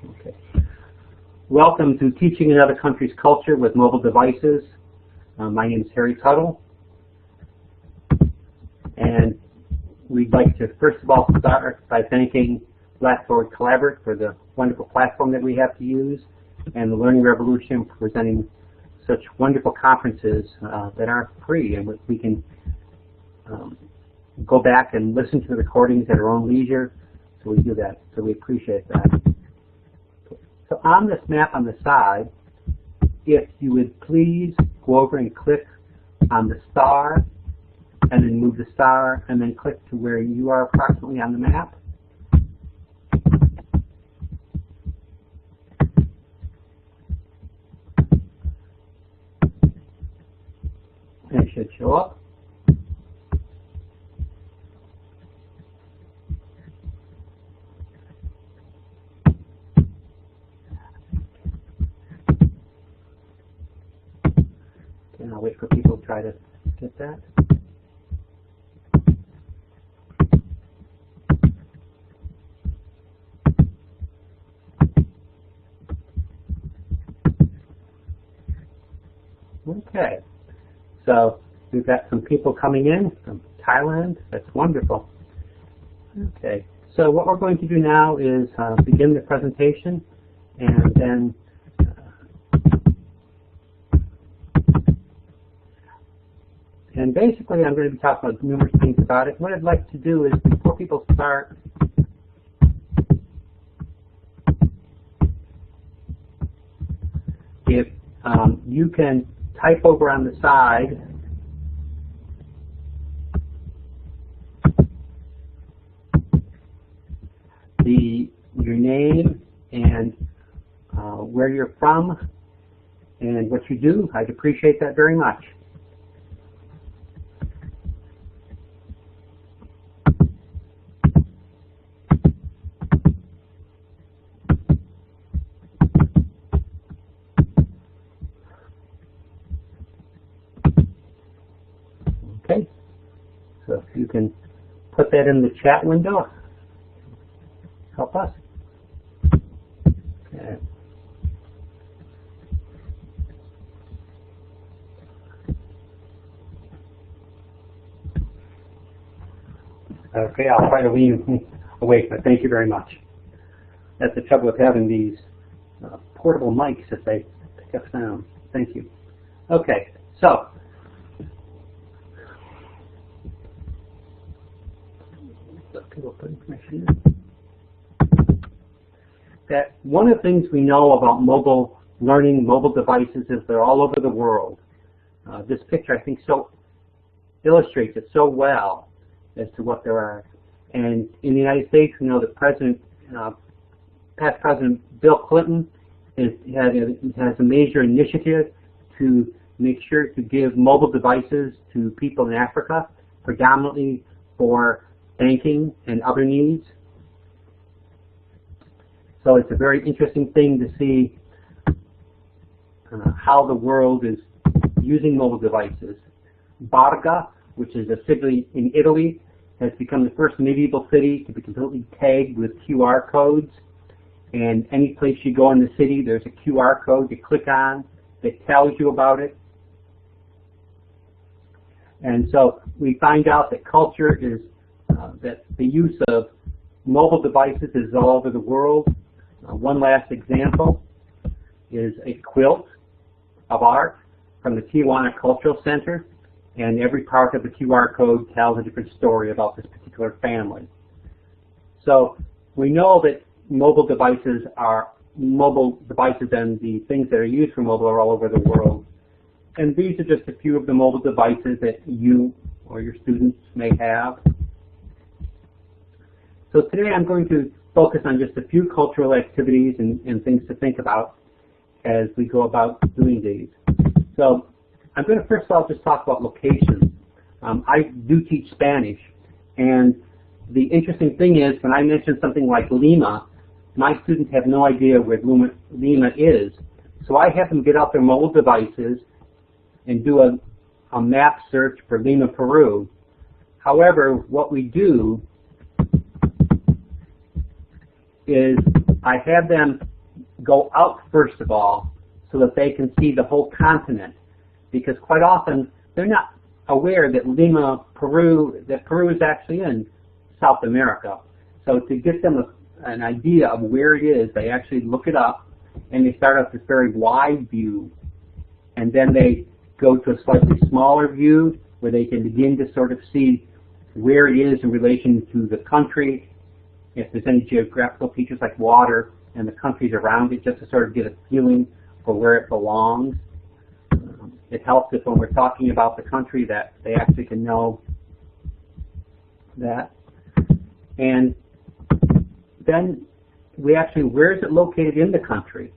Okay. Welcome to Teaching Another Country's Culture with Mobile Devices. My name is Harry Tuttle. And we'd like to first of all start by thanking Blackboard Collaborate for the wonderful platform that we have to use, and the Learning Revolution for presenting such wonderful conferences that are free, and we can go back and listen to the recordings at our own leisure. So we do that, so we appreciate that. So on this map on the side, if you would please go over and click on the star, and then move the star, and then click to where you are approximately on the map. And it should show up. And I'll wait for people to try to get that. Okay, so we've got some people coming in from Thailand. That's wonderful. Okay, so what we're going to do now is begin the presentation, and then basically I'm going to be talking about numerous things about it. What I'd like to do is, before people start, if you can type over on the side your name and where you're from and what you do, I'd appreciate that very much. Okay, so if you can put that in the chat window, help us. Okay. Okay, I'll try to leave awake, but thank you very much. That's the trouble with having these portable mics if they pick up sound. Thank you. Okay, so that one of the things we know about mobile learning, mobile devices, is they're all over the world. This picture, I think, so illustrates it so well as to what there are. And in the United States, we know that past President Bill Clinton has a major initiative to make sure to give mobile devices to people in Africa, predominantly for banking and other needs. So it's a very interesting thing to see how the world is using mobile devices. Barga, which is a city in Italy, has become the first medieval city to be completely tagged with QR codes. And any place you go in the city, there's a QR code you click on that tells you about it. And so we find out that culture is that the use of mobile devices is all over the world. One last example is a quilt of art from the Tijuana Cultural Center, and every part of the QR code tells a different story about this particular family. So we know that mobile devices and the things that are used for mobile are all over the world. And these are just a few of the mobile devices that you or your students may have. So today I'm going to focus on just a few cultural activities and things to think about as we go about doing these. So I'm going to first of all just talk about locations. I do teach Spanish, and the interesting thing is when I mention something like Lima, my students have no idea where Lima is. So I have them get out their mobile devices and do a map search for Lima, Peru. However, what we do is I have them go out first of all so that they can see the whole continent, because quite often they're not aware that Lima, Peru, that Peru is actually in South America. So to get them an idea of where it is, they actually look it up, and they start out this very wide view, and then they go to a slightly smaller view where they can begin to sort of see where it is in relation to the country, if there's any geographical features like water and the countries around it, just to sort of get a feeling for where it belongs. It helps if when we're talking about the country that they actually can know that. And then we actually, where is it located in the country?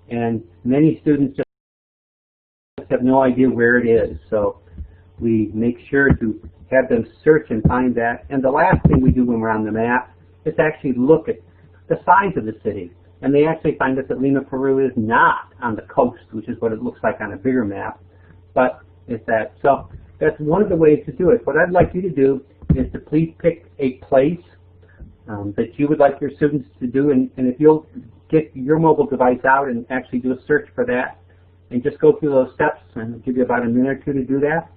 And many students just have no idea where it is. So we make sure to have them search and find that. And the last thing we do when we're on the map is actually look at the size of the city. And they actually find out that Lima, Peru is not on the coast, which is what it looks like on a bigger map, but it's that. So that's one of the ways to do it. What I'd like you to do is to please pick a place that you would like your students to do, and if you'll get your mobile device out and actually do a search for that, and just go through those steps, and I'll give you about a minute or two to do that.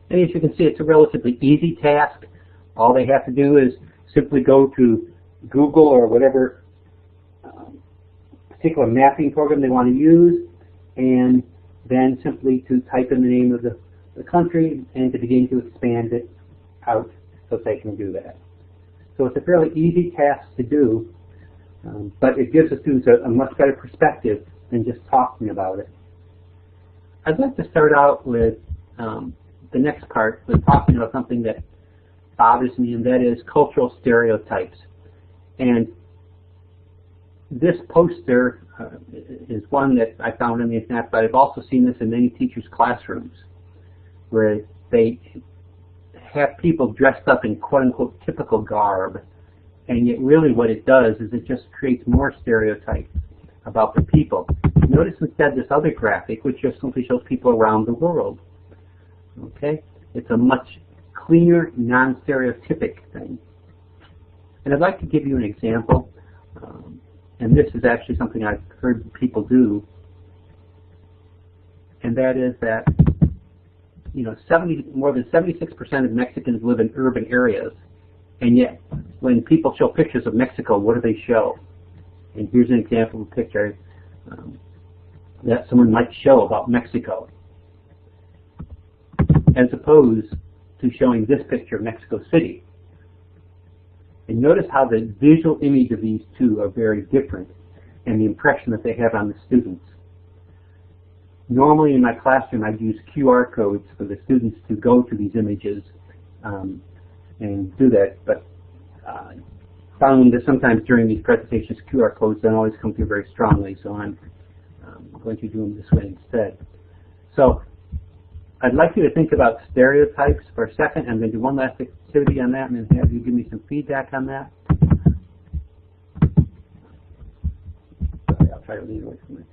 And as you can see, it's a relatively easy task. All they have to do is simply go to Google or whatever particular mapping program they want to use, and then simply to type in the name of the country and to begin to expand it out so they can do that. So it's a fairly easy task to do, but it gives the students a much better perspective than just talking about it. I'd like to start out with the next part, with talking about something that bothers me, and that is cultural stereotypes. And this poster is one that I found on the internet, but I've also seen this in many teachers' classrooms, where they have people dressed up in quote-unquote typical garb, and yet really what it does is it just creates more stereotypes about the people. Notice instead this other graphic, which just simply shows people around the world. Okay? It's a much cleaner, non-stereotypic thing. And I'd like to give you an example, and this is actually something I've heard people do, and that is that, you know, more than 76% of Mexicans live in urban areas, and yet when people show pictures of Mexico, what do they show? And here's an example of a picture that someone might show about Mexico, as opposed to showing this picture of Mexico City. And notice how the visual image of these two are very different, and the impression that they have on the students. Normally in my classroom I'd use QR codes for the students to go to these images and do that, but found that sometimes during these presentations QR codes don't always come through very strongly, so I'm going to do them this way instead. So I'd like you to think about stereotypes for a second. I'm going to do one last activity on that and then have you give me some feedback on that. Sorry, I'll try to lean away from it.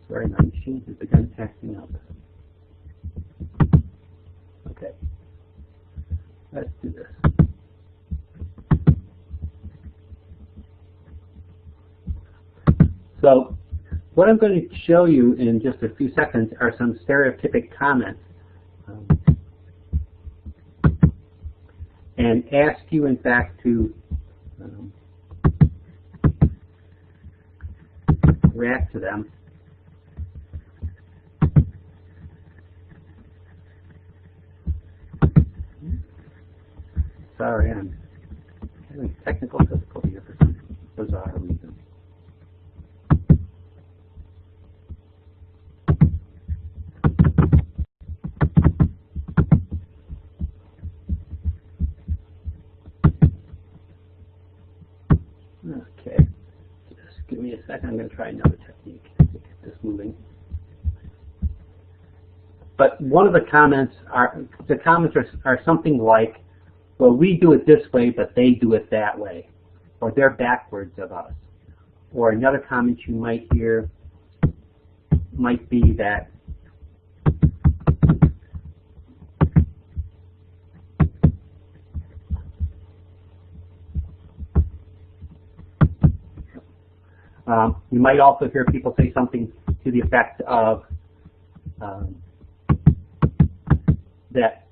Sorry, my machine has begun acting up. Okay, let's do this. So, what I'm going to show you in just a few seconds are some stereotypic comments, and ask you, in fact, to to them. Sorry, I'm having technical difficulty here for some bizarre reason. Okay, just give me a second. I'm going to try another technique to get this moving. But one of the comments are something like, well, we do it this way, but they do it that way, or they're backwards of us. Or another comment you might hear might be that you might also hear people say something to the effect of that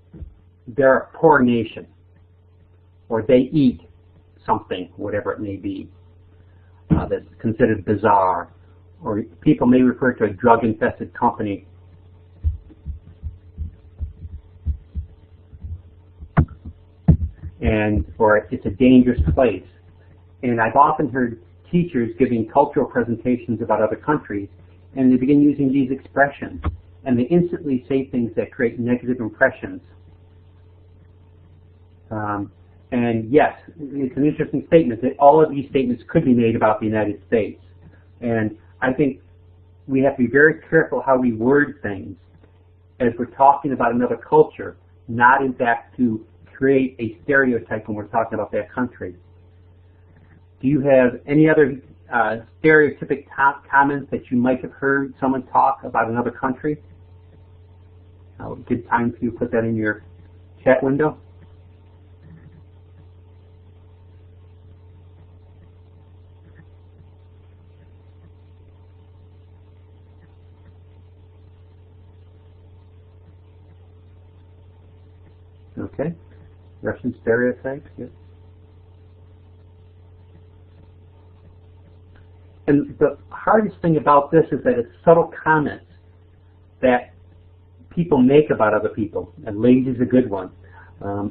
they're a poor nation, or they eat something, whatever it may be, that's considered bizarre. Or people may refer to a drug-infested company or it's a dangerous place. And I've often heard teachers giving cultural presentations about other countries, and they begin using these expressions, and they instantly say things that create negative impressions. And yes, it's an interesting statement that all of these statements could be made about the United States. And I think we have to be very careful how we word things as we're talking about another culture, not in fact to create a stereotype when we're talking about that country. Do you have any other stereotypic comments that you might have heard someone talk about another country? I'll give time for you to put that in your chat window. Okay. Russian stereotypes, yes. And the hardest thing about this is that it's subtle comments that people make about other people. And late is a good one,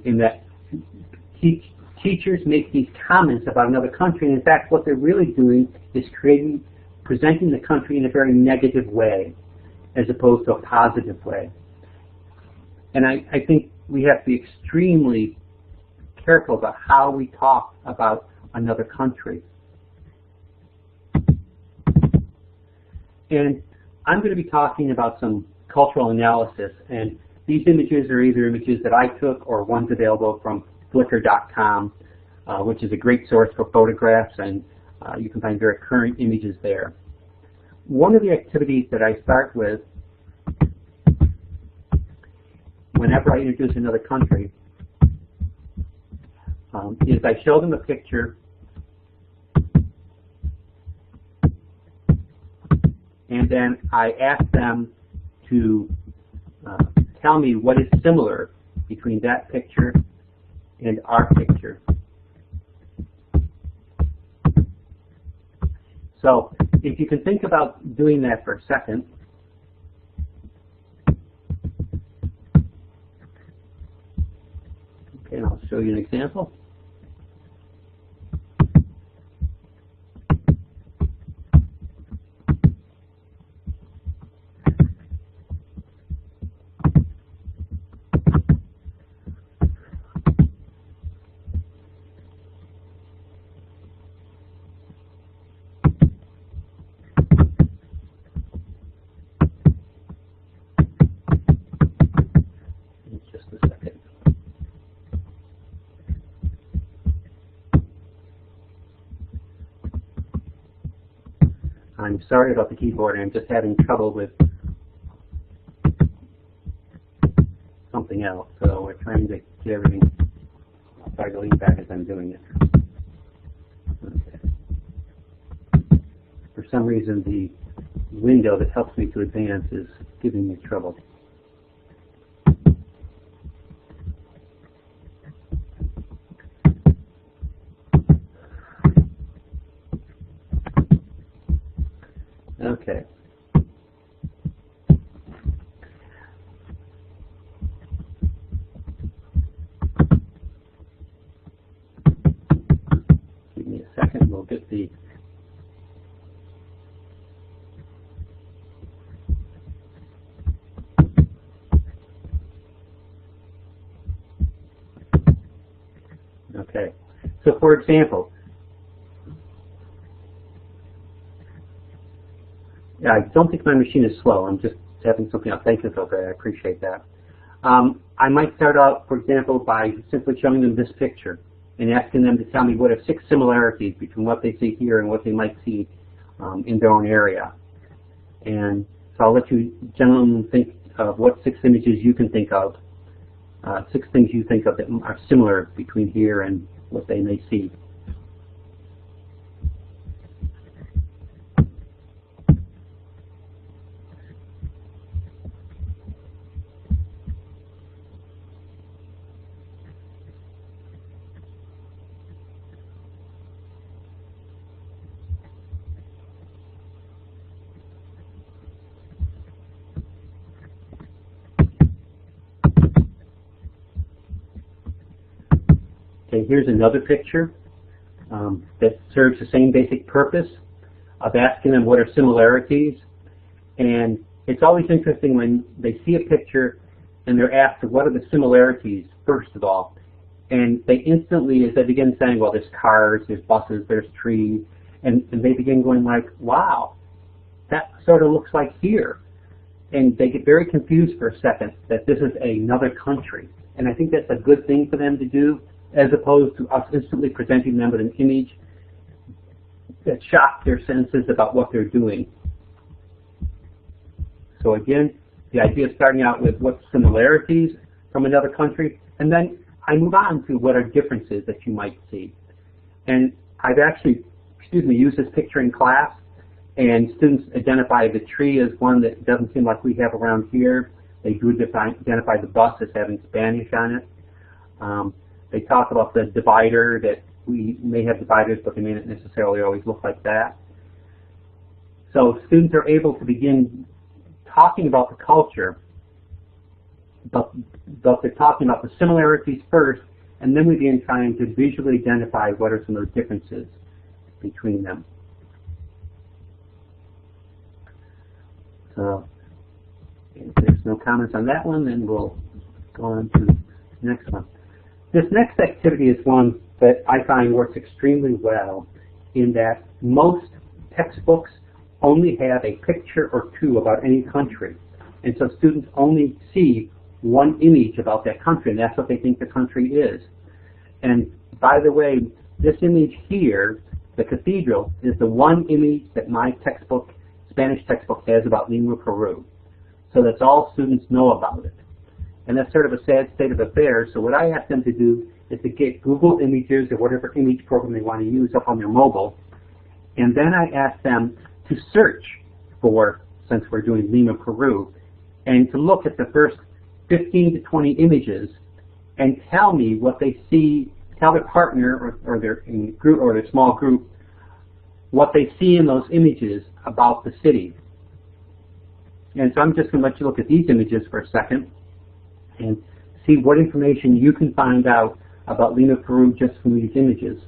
in that teachers make these comments about another country, and in fact what they're really doing is presenting the country in a very negative way as opposed to a positive way. And I think we have to be extremely careful about how we talk about another country. And I'm going to be talking about some cultural analysis, and these images are either images that I took or ones available from Flickr.com, which is a great source for photographs, and you can find very current images there. One of the activities that I start with whenever I introduce another country is I show them a picture and then I ask them to tell me what is similar between that picture and our picture. So if you can think about doing that for a second. Okay, and I'll show you an example. I'm sorry about the keyboard. I'm just having trouble with something else. So we're trying to get everything. I'll try to lean back as I'm doing it. Okay. For some reason, the window that helps me to advance is giving me trouble. Okay. Give me a second, we'll get the... Okay. So for example, I don't think my machine is slow. I'm just having something else. Thank you, Philip. I appreciate that. I might start out, for example, by simply showing them this picture and asking them to tell me what are 6 similarities between what they see here and what they might see in their own area. And so I'll let you gentlemen think of what 6 images you can think of, 6 things you think of that are similar between here and what they may see. Okay, here's another picture that serves the same basic purpose of asking them what are similarities. And it's always interesting when they see a picture and they're asked what are the similarities, first of all. And they instantly, as they begin saying, well, there's cars, there's buses, there's trees, and they begin going like, wow, that sort of looks like here. And they get very confused for a second that this is another country. And I think that's a good thing for them to do, as opposed to us instantly presenting them with an image that shocks their senses about what they're doing. So again, the idea of starting out with what similarities from another country, and then I move on to what are differences that you might see. And I've actually, used this picture in class, and students identify the tree as one that doesn't seem like we have around here. They do identify the bus as having Spanish on it. They talk about the divider, that we may have dividers, but they may not necessarily always look like that. So students are able to begin talking about the culture, but they're talking about the similarities first, and then we begin trying to visually identify what are some of the differences between them. So if there's no comments on that one, then we'll go on to the next one. This next activity is one that I find works extremely well, in that most textbooks only have a picture or 2 about any country. And so students only see one image about that country, and that's what they think the country is. And by the way, this image here, the cathedral, is the one image that my textbook, Spanish textbook, has about Lima, Peru. So that's all students know about it. And that's sort of a sad state of affairs. So what I ask them to do is to get Google Images or whatever image program they want to use up on their mobile. And then I ask them to search for, since we're doing Lima, Peru, and to look at the first 15 to 20 images and tell me what they see, tell their partner or their group or their small group what they see in those images about the city. And so I'm just going to let you look at these images for a second and see what information you can find out about Lima, Peru just from these images.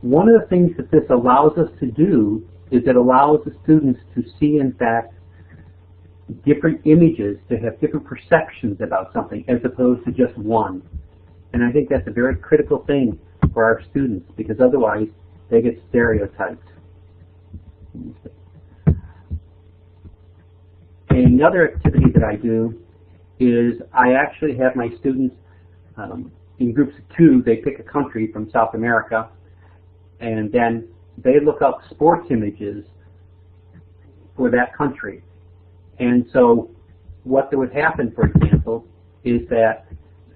One of the things that this allows us to do is it allows the students to see, in fact, different images, to have different perceptions about something as opposed to just one. And I think that's a very critical thing for our students, because otherwise they get stereotyped. Another activity that I do is I actually have my students in groups of 2. They pick a country from South America, and then they look up sports images for that country. And so what would happen, for example, is that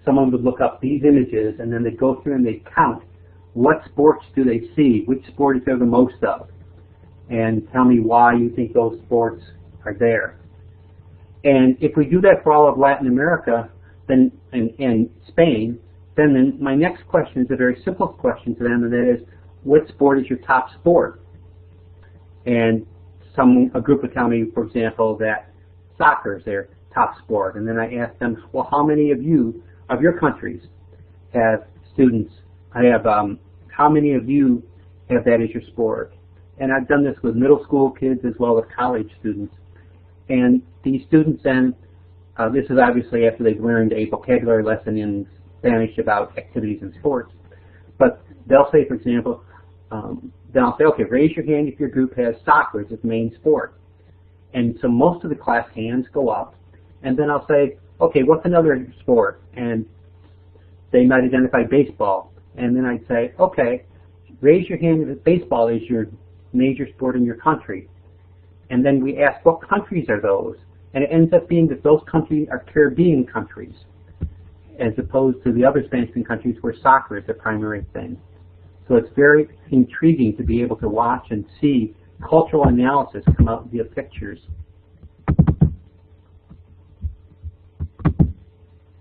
someone would look up these images, and then they'd go through and they'd count what sports do they see, which sport is there the most of, and tell me why you think those sports are there. And if we do that for all of Latin America then and Spain, then my next question is a very simple question to them, and that is, what sport is your top sport? And a group would tell me, for example, that soccer is their top sport. And then I ask them, well, how many of your countries have students, how many of you have that as your sport? And I've done this with middle school kids as well as college students. And these students then, this is obviously after they've learned a vocabulary lesson in Spanish about activities and sports, but they'll say, for example, then I'll say, okay, raise your hand if your group has soccer as its main sport. And so most of the class hands go up, and then I'll say, okay, what's another sport? And they might identify baseball. And then I'd say, okay, raise your hand if baseball is your major sport in your country. And then we ask, what countries are those? And it ends up being that those countries are Caribbean countries, as opposed to the other Spanish-speaking countries where soccer is the primary thing. So it's very intriguing to be able to watch and see cultural analysis come out via pictures.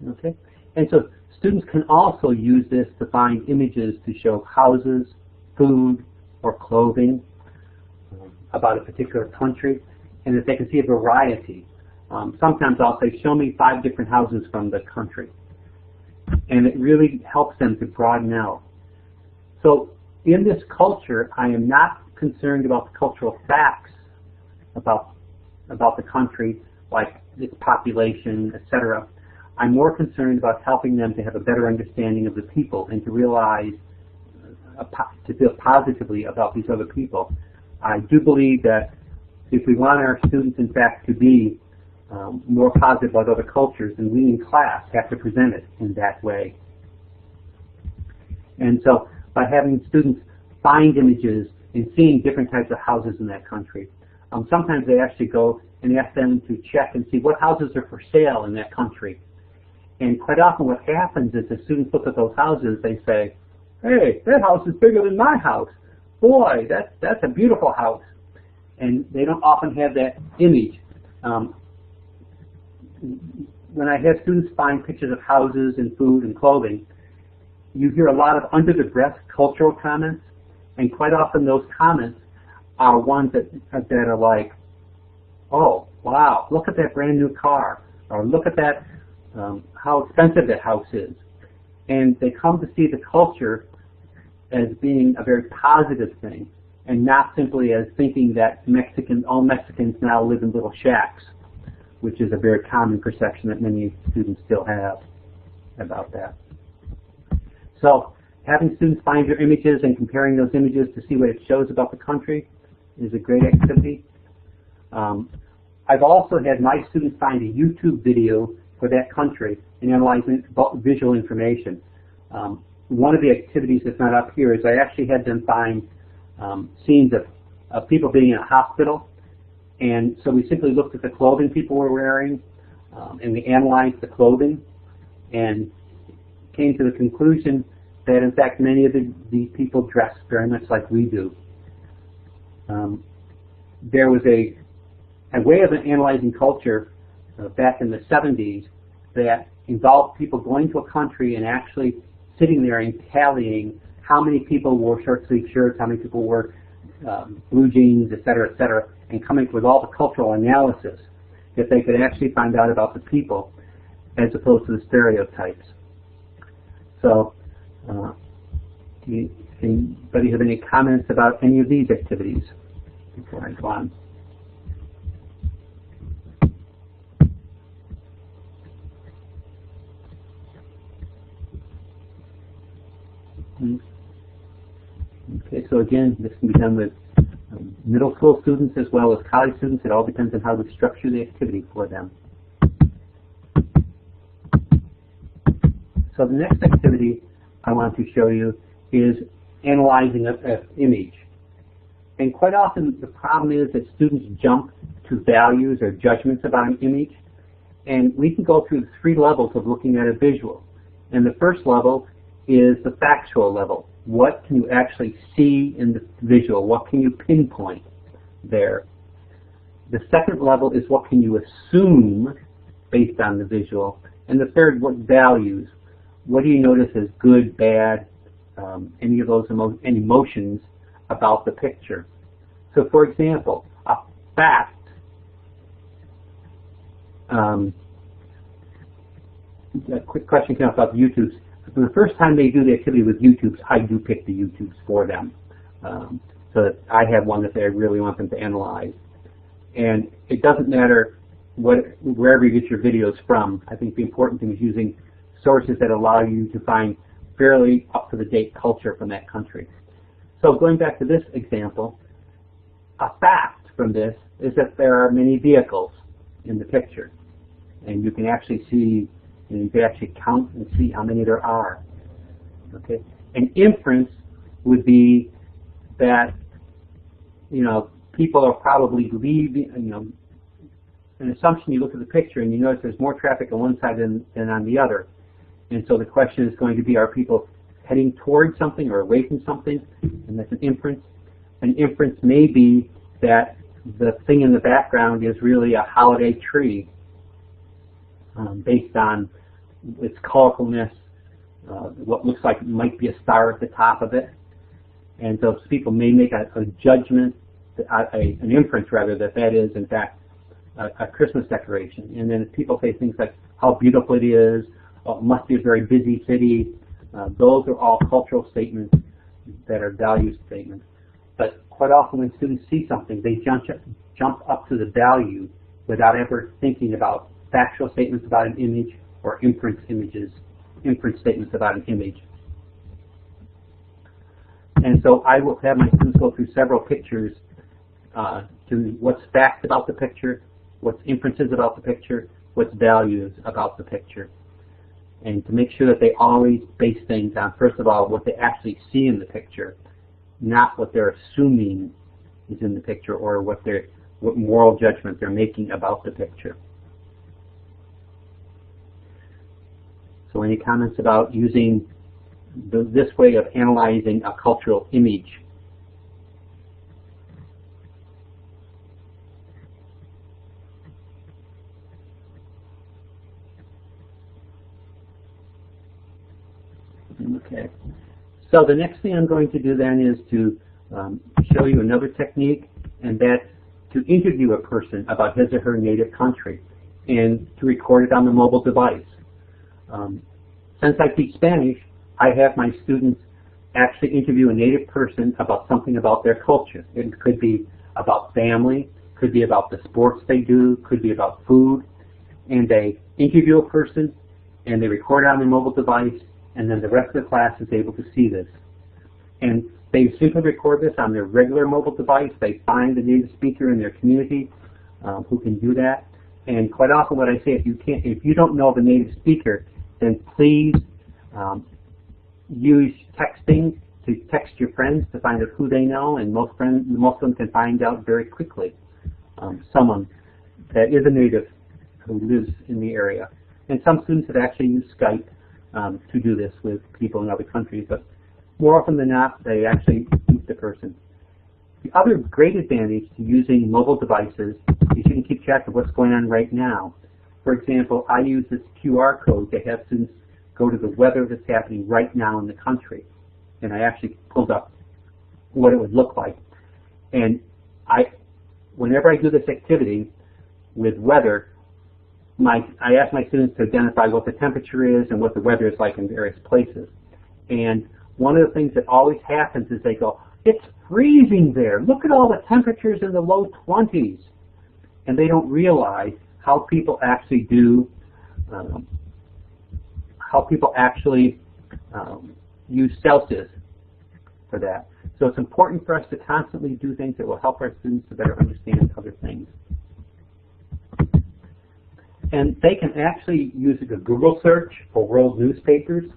Okay? And so students can also use this to find images to show houses, food, or clothing about a particular country, and that they can see a variety. Sometimes I'll say, show me 5 different houses from the country. And it really helps them to broaden out. So in this culture, I am not concerned about the cultural facts about the country, like its population, etc. I'm more concerned about helping them to have a better understanding of the people and to realize, to feel positively about these other people. I do believe that if we want our students, in fact, to be more positive about other cultures, then we in class have to present it in that way. And so by having students find images and seeing different types of houses in that country, sometimes they actually go and ask them to check and see what houses are for sale in that country. And quite often what happens is the students look at those houses, they say, hey, that house is bigger than my house. Boy, that's a beautiful house. And they don't often have that image. When I have students find pictures of houses and food and clothing, you hear a lot of under-the-breath cultural comments, and quite often those comments are ones that are like, oh, wow, look at that brand new car, or look at that, how expensive that house is. And they come to see the culture as being a very positive thing, and not simply as thinking that all Mexicans now live in little shacks, which is a very common perception that many students still have about that. So having students find their images and comparing those images to see what it shows about the country is a great activity. I've also had my students find a YouTube video for that country and analyze visual information. One of the activities that's not up here is I actually had them find scenes of people being in a hospital. And so we simply looked at the clothing people were wearing, and we analyzed the clothing, and came to the conclusion that, in fact, many of these people dress very much like we do. There was a way of analyzing culture back in the 70s that involved people going to a country and actually sitting there and tallying how many people wore short-sleeve shirts, how many people wore blue jeans, et cetera, and coming up with all the cultural analysis that they could actually find out about the people as opposed to the stereotypes. So, anybody have any comments about any of these activities before I go on? Okay, so again, this can be done with middle school students as well as college students. It all depends on how we structure the activity for them. So the next activity I want to show you is analyzing an image. And quite often the problem is that students jump to values or judgments about an image. And we can go through 3 levels of looking at a visual. And the first level is the factual level. What can you actually see in the visual? What can you pinpoint there? The second level is what can you assume based on the visual. And the third, what values? What do you notice as good, bad, any of those emotions about the picture? So for example, a fact, a quick question came up about the YouTubes. So the first time they do the activity with YouTubes, I do pick the YouTubes for them. So that I have one that I really want them to analyze. And it doesn't matter wherever you get your videos from. I think the important thing is using sources that allow you to find fairly up-to-the-date culture from that country. So going back to this example, a fact from this is that there are many vehicles in the picture. And you can actually see, you can actually count and see how many there are. Okay? An inference would be that, people are probably leaving, an assumption, you look at the picture and you notice there's more traffic on one side than on the other. And so the question is going to be, are people heading towards something or away from something? And that's an inference. An inference may be that the thing in the background is really a holiday tree based on its colorfulness, what looks like it might be a star at the top of it. And so people may make a judgment, an inference rather, that is in fact a Christmas decoration. And then if people say things like how beautiful it is, it must be a very busy city, those are all cultural statements that are value statements. But quite often when students see something, they jump up to the value without ever thinking about factual statements about an image or inference statements about an image. And so I will have my students go through several pictures to what's facts about the picture, what's inferences about the picture, what's values about the picture. And to make sure that they always base things on, first of all, what they actually see in the picture, not what they're assuming is in the picture or what moral judgment they're making about the picture. So any comments about using this way of analyzing a cultural image? Okay. So the next thing I'm going to do then is to show you another technique, and that's to interview a person about his or her native country and to record it on the mobile device. Since I teach Spanish, I have my students actually interview a native person about something about their culture. It could be about family, could be about the sports they do, could be about food. And they interview a person and they record it on their mobile device, and then the rest of the class is able to see this. And they simply record this on their regular mobile device. They find a native speaker in their community who can do that. And quite often what I say, if you don't know the native speaker, then please use texting to text your friends to find out who they know, and most of them can find out very quickly someone that is a native who lives in the area. And some students have actually used Skype to do this with people in other countries, but more often than not, they actually meet the person. The other great advantage to using mobile devices is you can keep track of what's going on right now. For example, I use this QR code to have students go to the weather that's happening right now in the country. And I actually pulled up what it would look like. And whenever I do this activity with weather, I ask my students to identify what the temperature is and what the weather is like in various places. And one of the things that always happens is they go, "It's freezing there. Look at all the temperatures in the low 20s." And they don't realize how people actually use Celsius for that. So it's important for us to constantly do things that will help our students to better understand other things. And they can actually use a Google search for world newspapers.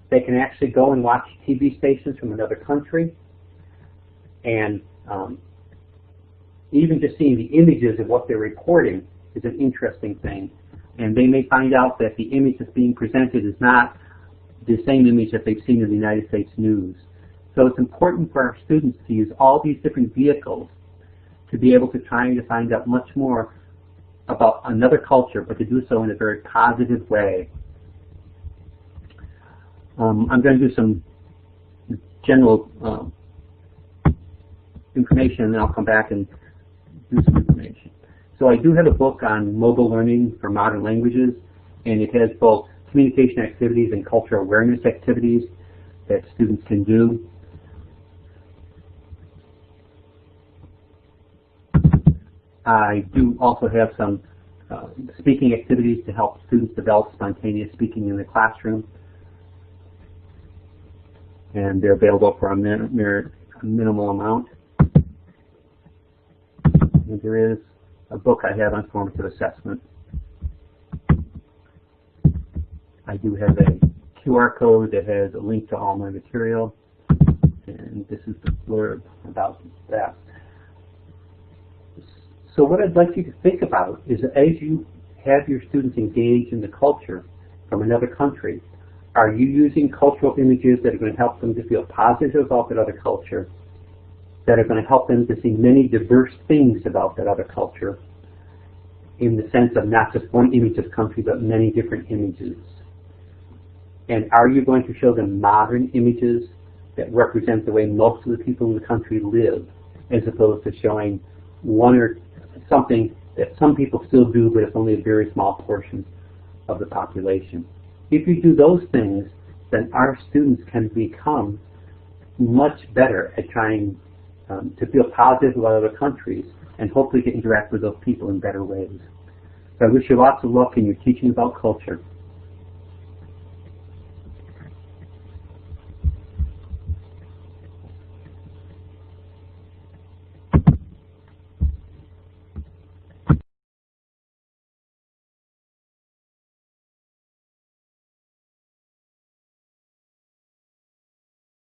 They can actually go and watch TV stations from another country. And Even just seeing the images of what they're reporting is an interesting thing. And they may find out that the image that's being presented is not the same image that they've seen in the United States news. So it's important for our students to use all these different vehicles to be able to try to find out much more about another culture, but to do so in a very positive way. I'm going to do some general information, and then I'll come back and do some information. So I do have a book on mobile learning for modern languages, and it has both communication activities and cultural awareness activities that students can do. I do also have some speaking activities to help students develop spontaneous speaking in the classroom, and they're available for a minimal amount. And there is a book I have on formative assessment. I do have a QR code that has a link to all my material, and this is the blurb about that. So what I'd like you to think about is that as you have your students engage in the culture from another country, are you using cultural images that are going to help them to feel positive about that other culture, that are going to help them to see many diverse things about that other culture, in the sense of not just one image of country, but many different images? And are you going to show them modern images that represent the way most of the people in the country live, as opposed to showing one or something that some people still do, but it's only a very small portion of the population? If you do those things, then our students can become much better at trying to feel positive about other countries and hopefully to interact with those people in better ways. So I wish you lots of luck in your teaching about culture.